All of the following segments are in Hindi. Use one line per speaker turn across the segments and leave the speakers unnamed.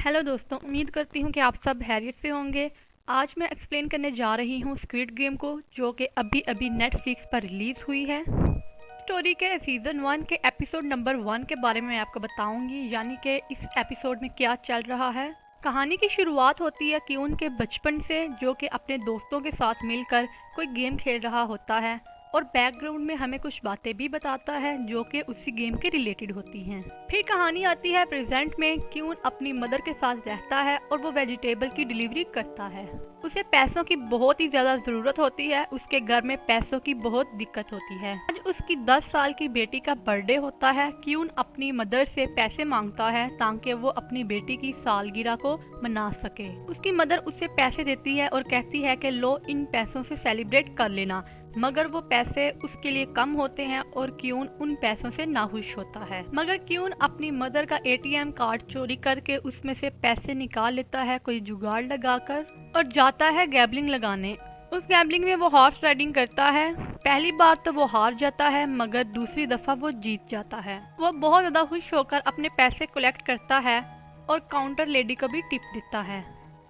हेलो दोस्तों, उम्मीद करती हूँ कि आप सब खैरियत से होंगे। आज मैं एक्सप्लेन करने जा रही हूँ स्क्विड गेम को, जो कि अभी अभी नेटफ्लिक्स पर रिलीज़ हुई है। स्टोरी के सीज़न 1 के एपिसोड नंबर 1 के बारे में मैं आपको बताऊंगी, यानी कि इस एपिसोड में क्या चल रहा है। कहानी की शुरुआत होती है क्यून के बचपन से, जो कि अपने दोस्तों के साथ मिलकर कोई गेम खेल रहा होता है और बैकग्राउंड में हमें कुछ बातें भी बताता है जो कि उसी गेम के रिलेटेड होती हैं। फिर कहानी आती है प्रेजेंट में। क्यून अपनी मदर के साथ रहता है और वो वेजिटेबल की डिलीवरी करता है। उसे पैसों की बहुत ही ज़्यादा ज़रूरत होती है, उसके घर में पैसों की बहुत दिक्कत होती है। आज उसकी 10 साल की बेटी का बर्थडे होता है। क्यून अपनी मदर से पैसे मांगता है ताकि वो अपनी बेटी की सालगिरह को मना सके। उसकी मदर उसे पैसे देती है और कहती है कि लो, इन पैसों से सेलिब्रेट कर लेना, मगर वो पैसे उसके लिए कम होते हैं और क्यून उन पैसों से नाखुश होता है। मगर क्यून अपनी मदर का एटीएम कार्ड चोरी करके उसमें से पैसे निकाल लेता है कोई जुगाड़ लगाकर और जाता है गैम्बलिंग लगाने। उस गैम्बलिंग में वो हॉर्स राइडिंग करता है। पहली बार तो वो हार जाता है, मगर दूसरी दफा वो जीत जाता है। वो बहुत ज्यादा खुश होकर अपने पैसे कलेक्ट करता है और काउंटर लेडी को भी टिप देता है।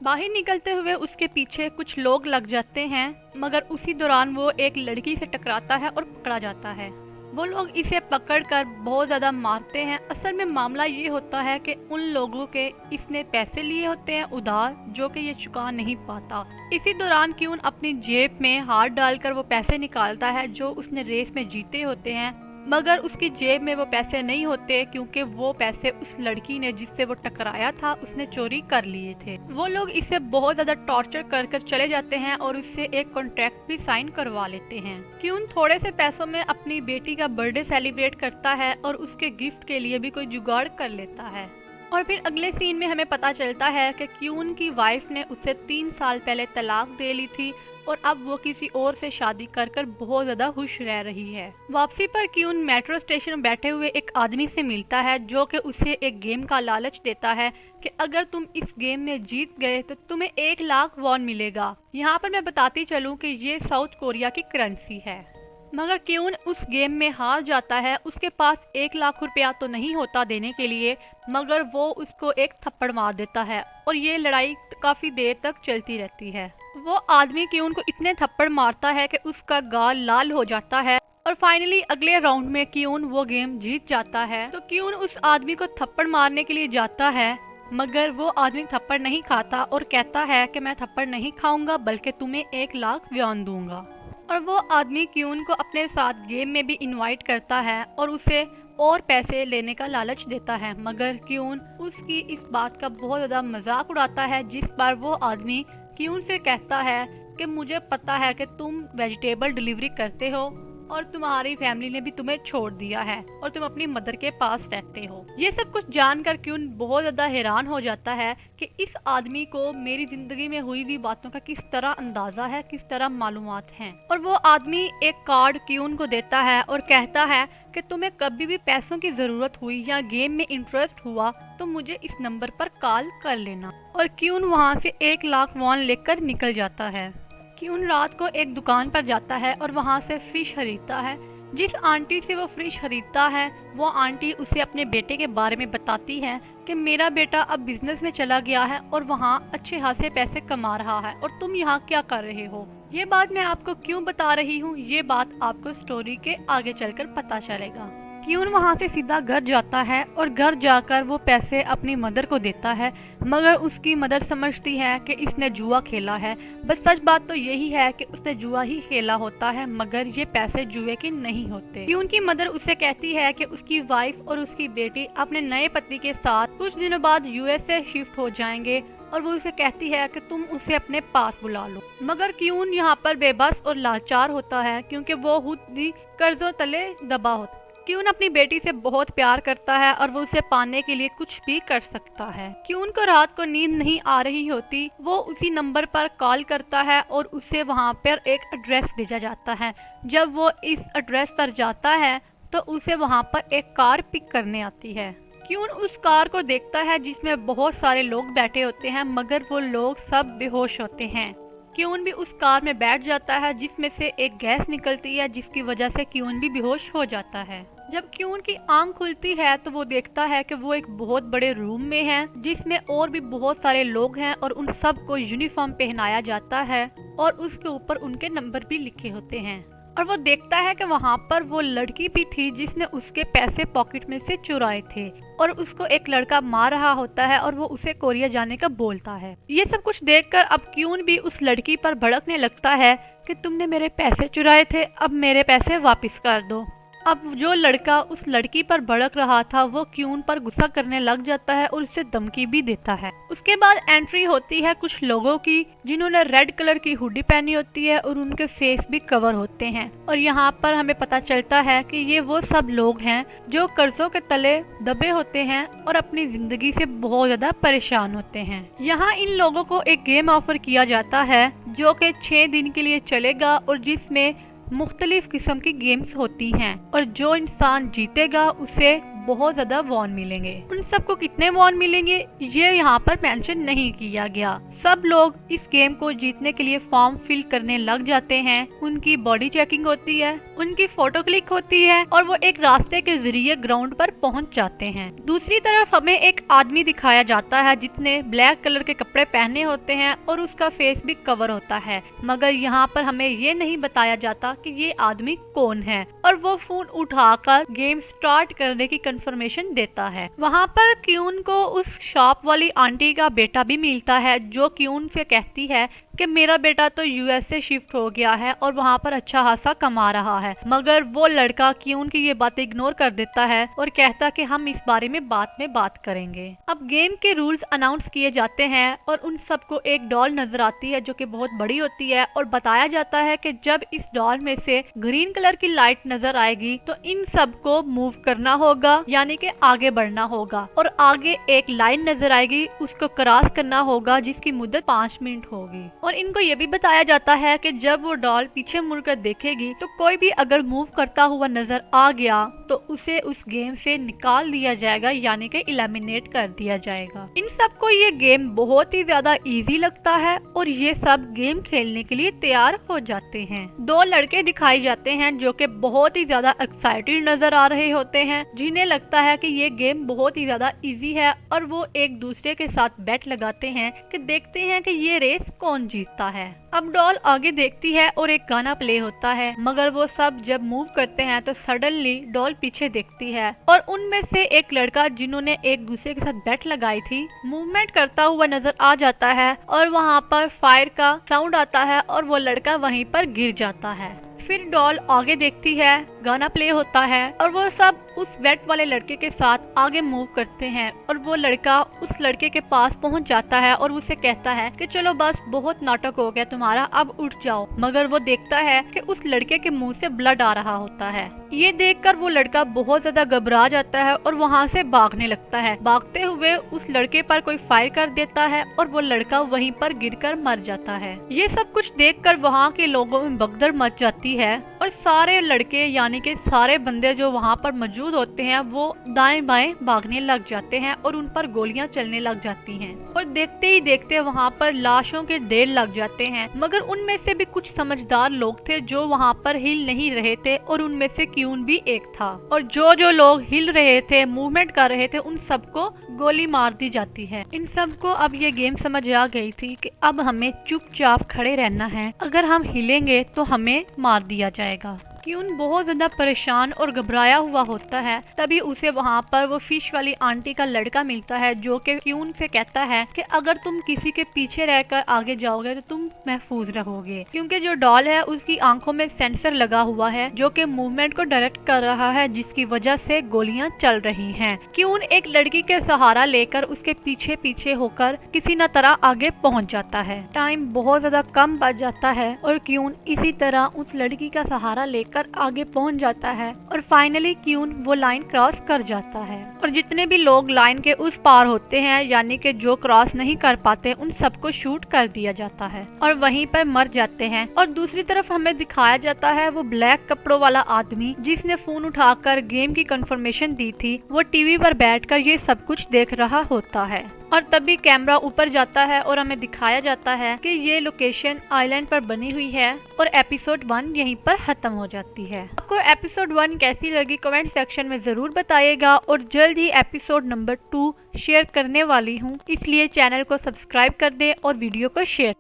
बाहर निकलते हुए उसके पीछे कुछ लोग लग जाते हैं, मगर उसी दौरान वो एक लड़की से टकराता है और पकड़ा जाता है। वो लोग इसे पकड़कर बहुत ज़्यादा मारते हैं। असल में मामला ये होता है कि उन लोगों के इसने पैसे लिए होते हैं उधार, जो कि ये चुका नहीं पाता। इसी दौरान क्यून अपनी जेब में हाथ डालकर वो पैसे निकालता है जो उसने रेस में जीते होते हैं, मगर उसकी जेब में वो पैसे नहीं होते क्योंकि वो पैसे उस लड़की ने जिससे वो टकराया था उसने चोरी कर लिए थे। वो लोग इसे बहुत ज्यादा टॉर्चर कर कर चले जाते हैं और उससे एक कॉन्ट्रैक्ट भी साइन करवा लेते हैं। क्यून थोड़े से पैसों में अपनी बेटी का बर्थडे सेलिब्रेट करता है और उसके गिफ्ट के लिए भी कोई जुगाड़ कर लेता है। और फिर अगले सीन में हमें पता चलता है कि क्यून की वाइफ ने उसे 3 साल पहले तलाक दे ली थी और अब वो किसी और से शादी कर कर बहुत ज्यादा खुश रह रही है। वापसी पर क्यून मेट्रो स्टेशन में बैठे हुए एक आदमी से मिलता है जो कि उसे एक गेम का लालच देता है कि अगर तुम इस गेम में जीत गए तो तुम्हें 1 लाख वॉन मिलेगा। यहाँ पर मैं बताती चलूँ कि ये साउथ कोरिया की करेंसी है। मगर क्यून उस गेम में हार जाता है। उसके पास 1 लाख रुपया तो नहीं होता देने के लिए, मगर वो उसको एक थप्पड़ मार देता है और ये लड़ाई काफी देर तक चलती रहती है। वो आदमी क्यून को इतने थप्पड़ मारता है कि उसका गाल लाल हो जाता है और फाइनली अगले राउंड में क्यून वो गेम जीत जाता है। तो क्यून उस आदमी को थप्पड़ मारने के लिए जाता है, मगर वो आदमी थप्पड़ नहीं खाता और कहता है कि मैं थप्पड़ नहीं खाऊंगा बल्कि तुम्हें 1 लाख वॉन दूंगा। और वो आदमी क्यून को अपने साथ गेम में भी इनवाइट करता है और उसे और पैसे लेने का लालच देता है, मगर क्यून उसकी इस बात का बहुत ज़्यादा मजाक उड़ाता है। जिस बार वो आदमी क्यून से कहता है कि मुझे पता है कि तुम वेजिटेबल डिलीवरी करते हो और तुम्हारी फैमिली ने भी तुम्हें छोड़ दिया है और तुम अपनी मदर के पास रहते हो। ये सब कुछ जानकर क्यून बहुत ज्यादा हैरान हो जाता है कि इस आदमी को मेरी जिंदगी में हुई हुई बातों का किस तरह अंदाजा है, किस तरह मालूमात हैं। और वो आदमी एक कार्ड क्यून को देता है और कहता है कि तुम्हें कभी भी पैसों की जरूरत हुई या गेम में इंटरेस्ट हुआ तो मुझे इस नंबर पर कॉल कर लेना। और क्यून वहाँ से 1 लाख वॉन लेकर निकल जाता है। क्यून रात को एक दुकान पर जाता है और वहाँ से फिश खरीदता है। जिस आंटी से वो फिश खरीदता है वो आंटी उसे अपने बेटे के बारे में बताती है कि मेरा बेटा अब बिजनेस में चला गया है और वहाँ अच्छे खासे पैसे कमा रहा है और तुम यहाँ क्या कर रहे हो। ये बात मैं आपको क्यों बता रही हूँ, ये बात आपको स्टोरी के आगे चलकर पता चलेगा। क्यून वहाँ से सीधा घर जाता है और घर जाकर वो पैसे अपनी मदर को देता है, मगर उसकी मदर समझती है कि इसने जुआ खेला है। बस सच बात तो यही है कि उसने जुआ ही खेला होता है, मगर ये पैसे जुए के नहीं होते। क्यून की मदर उससे कहती है कि उसकी वाइफ और उसकी बेटी अपने नए पति के साथ कुछ दिनों बाद यूएसए शिफ्ट हो जाएंगे और वो उसे कहती है कि तुम उसे अपने पास बुला लो। मगर क्यून यहाँ पर बेबस और लाचार होता है क्योंकि वो खुद ही कर्जों तले दबा होता है। क्यून अपनी बेटी से बहुत प्यार करता है और वो उसे पाने के लिए कुछ भी कर सकता है। क्यून को रात को नींद नहीं आ रही होती, वो उसी नंबर पर कॉल करता है और उसे वहाँ पर एक एड्रेस भेजा जाता है। जब वो इस एड्रेस पर जाता है तो उसे वहाँ पर एक कार पिक करने आती है। क्यून उस कार को देखता है जिसमें बहुत सारे लोग बैठे होते हैं, मगर वो लोग सब बेहोश होते हैं। क्यून भी उस कार में बैठ जाता है जिसमें से एक गैस निकलती है जिसकी वजह से क्यून भी बेहोश हो जाता है। जब क्यून की आंख खुलती है तो वो देखता है कि वो एक बहुत बड़े रूम में है जिसमें और भी बहुत सारे लोग हैं और उन सबको यूनिफॉर्म पहनाया जाता है और उसके ऊपर उनके नंबर भी लिखे होते हैं। और वो देखता है कि वहाँ पर वो लड़की भी थी जिसने उसके पैसे पॉकेट में से चुराए थे और उसको एक लड़का मार रहा होता है और वो उसे कोरिया जाने का बोलता है। ये सब कुछ देखकर अब क्यून भी उस लड़की पर भड़कने लगता है कि तुमने मेरे पैसे चुराए थे, अब मेरे पैसे वापस कर दो। अब जो लड़का उस लड़की पर भड़क रहा था वो क्यून पर गुस्सा करने लग जाता है और उसे धमकी भी देता है। उसके बाद एंट्री होती है कुछ लोगों की जिन्होंने रेड कलर की हुडी पहनी होती है और उनके फेस भी कवर होते हैं। और यहाँ पर हमें पता चलता है कि ये वो सब लोग हैं जो कर्जों के तले दबे होते हैं और अपनी जिंदगी से बहुत ज्यादा परेशान होते हैं। यहाँ इन लोगों को एक गेम ऑफर किया जाता है जो कि 6 दिन के लिए चलेगा और जिसमें मुख्तलिफ किस्म की गेम्स होती हैं और जो इंसान जीतेगा उसे बहुत ज्यादा वॉन मिलेंगे। उन सबको कितने वॉन मिलेंगे ये यहाँ पर मेंशन नहीं किया गया। सब लोग इस गेम को जीतने के लिए फॉर्म फिल करने लग जाते हैं। उनकी बॉडी चेकिंग होती है, उनकी फोटो क्लिक होती है और वो एक रास्ते के जरिए ग्राउंड पर पहुंच जाते हैं। दूसरी तरफ हमें एक आदमी दिखाया जाता है जिसने ब्लैक कलर के कपड़े पहने होते हैं और उसका फेस भी कवर होता है, मगर यहाँ पर हमें ये नहीं बताया जाता कि ये आदमी कौन है। और वो फोन उठाकर गेम स्टार्ट करने की कंफर्मेशन देता है। वहाँ पर क्यून को उस शॉप वाली आंटी का बेटा भी मिलता है जो क्यून से कहती है कि मेरा बेटा तो यूएस से शिफ्ट हो गया है और वहाँ पर अच्छा खासा कमा रहा है, मगर वो लड़का क्यून की ये बातें इग्नोर कर देता है और कहता कि हम इस बारे में बात करेंगे। अब गेम के रूल्स अनाउंस किए जाते हैं और उन सबको एक डॉल नजर आती है जो कि बहुत बड़ी होती है और बताया जाता है कि जब इस डॉल में से ग्रीन कलर की लाइट नजर आएगी तो इन सबको मूव करना होगा, यानी कि आगे बढ़ना होगा और आगे एक लाइन नजर आएगी उसको क्रॉस करना होगा जिसकी मुद्दत 5 मिनट होगी। और इनको ये भी बताया जाता है कि जब वो डॉल पीछे मुड़कर देखेगी तो कोई भी अगर मूव करता हुआ नजर आ गया तो उसे उस गेम से निकाल दिया जाएगा, यानी कि एलिमिनेट कर दिया जाएगा। इन सबको ये गेम बहुत ही ज्यादा इजी लगता है और ये सब गेम खेलने के लिए तैयार हो जाते हैं। 2 लड़के दिखाई जाते हैं जो कि बहुत ही ज्यादा एक्साइटेड नजर आ रहे होते हैं, जिन्हें लगता है कि ये गेम बहुत ही ज्यादा इजी है और वो एक दूसरे के साथ बेट लगाते हैं कि देखते हैं कि ये रेस कौन जीतता है। अब डॉल आगे देखती है और एक गाना प्ले होता है, मगर वो सब जब मूव करते हैं तो सडनली डॉल पीछे देखती है और उनमें से एक लड़का जिन्होंने एक दूसरे के साथ बेट लगाई थी मूवमेंट करता हुआ नजर आ जाता है और वहाँ पर फायर का साउंड आता है और वो लड़का वहीं पर गिर जाता है। फिर डॉल आगे देखती है, गाना प्ले होता है और वो सब उस बेट वाले लड़के के साथ आगे मूव करते हैं और वो लड़का उस लड़के के पास पहुंच जाता है और उसे कहता है कि चलो बस बहुत नाटक हो गया तुम्हारा, अब उठ जाओ। मगर वो देखता है कि उस लड़के के मुंह से ब्लड आ रहा होता है। ये देखकर वो लड़का बहुत ज्यादा घबरा जाता है और वहाँ से भागने लगता है। भागते हुए उस लड़के पर कोई फायर कर देता है और वो लड़का वहीं पर गिरकर मर जाता है। ये सब कुछ देखकर वहाँ के लोगों में भगदड़ मच जाती है और सारे लड़के यानी कि सारे बंदे जो वहाँ पर मौजूद होते हैं वो दाएं बाएं भागने लग जाते हैं और उन पर गोलियां चलने लग जाती हैं और देखते ही देखते वहाँ पर लाशों के ढेर लग जाते हैं। मगर उनमें से भी कुछ समझदार लोग थे जो वहाँ पर हिल नहीं रहे थे और उनमें से क्यून भी एक था। और जो लोग हिल रहे थे, मूवमेंट कर रहे थे, उन सबको गोली मार दी जाती है। इन सबको अब ये गेम समझ आ गई थी कि अब हमें चुपचाप खड़े रहना है, अगर हम हिलेंगे तो हमें मार दिया जाएगा। क्यून बहुत ज्यादा परेशान और घबराया हुआ होता है। तभी उसे वहाँ पर वो फिश वाली आंटी का लड़का मिलता है जो कि क्यून से कहता है कि अगर तुम किसी के पीछे रहकर आगे जाओगे तो तुम महफूज रहोगे, क्योंकि जो डॉल है उसकी आंखों में सेंसर लगा हुआ है जो कि मूवमेंट को डायरेक्ट कर रहा है, जिसकी वजह से गोलियां चल रही हैं। क्यून एक लड़की के सहारा लेकर उसके पीछे पीछे होकर किसी न तरह आगे पहुँच जाता है। टाइम बहुत ज्यादा कम बच जाता है और क्यून इसी तरह उस लड़की का सहारा लेकर आगे पहुंच जाता है और फाइनली क्यून वो लाइन क्रॉस कर जाता है। और जितने भी लोग लाइन के उस पार होते हैं यानी कि जो क्रॉस नहीं कर पाते, उन सबको शूट कर दिया जाता है और वहीं पर मर जाते हैं। और दूसरी तरफ हमें दिखाया जाता है वो ब्लैक कपड़ों वाला आदमी जिसने फोन उठाकर गेम की कंफर्मेशन दी थी, वो टीवी पर बैठकर ये सब कुछ देख रहा होता है। और तभी कैमरा ऊपर जाता है और हमें दिखाया जाता है कि ये लोकेशन आइलैंड पर बनी हुई है और एपिसोड 1 यहीं पर खत्म हो जाती है। आपको एपिसोड 1 कैसी लगी कमेंट सेक्शन में जरूर बताइएगा और जल्द ही एपिसोड नंबर 2 शेयर करने वाली हूँ, इसलिए चैनल को सब्सक्राइब कर दें और वीडियो को शेयर